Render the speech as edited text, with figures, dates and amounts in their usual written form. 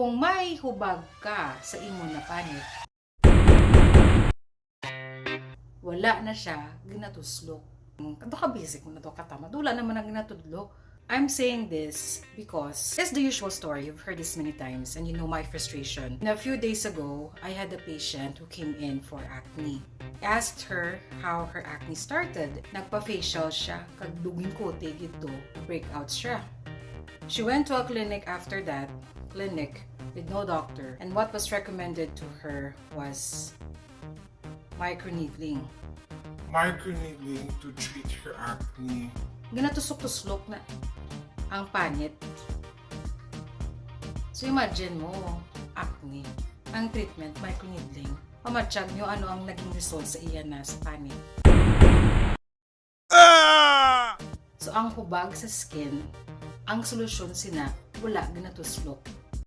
Kung may hubag ka sa imo na panit, wala na siya ginatuslok. Kato ka basic mo na to katama. Wala naman ang ginatudlok. I'm saying this because it's the usual story. You've heard this many times and you know my frustration. And a few days ago, I had a patient who came in for acne. I asked her how her acne started. Nagpa-facial siya, kag duging kote gito, breakouts siya. She went to a clinic after that, clinic with no doctor, and what was recommended to her was microneedling. Microneedling to treat her acne. Ginatusok-tuslok na ang panit. So imagine mo, acne. Ang treatment, microneedling. Pamatsyag nyo ano ang naging result sa iya na sa panit. So ang hubag sa skin, ang solusyon sina, wala ginatuslok.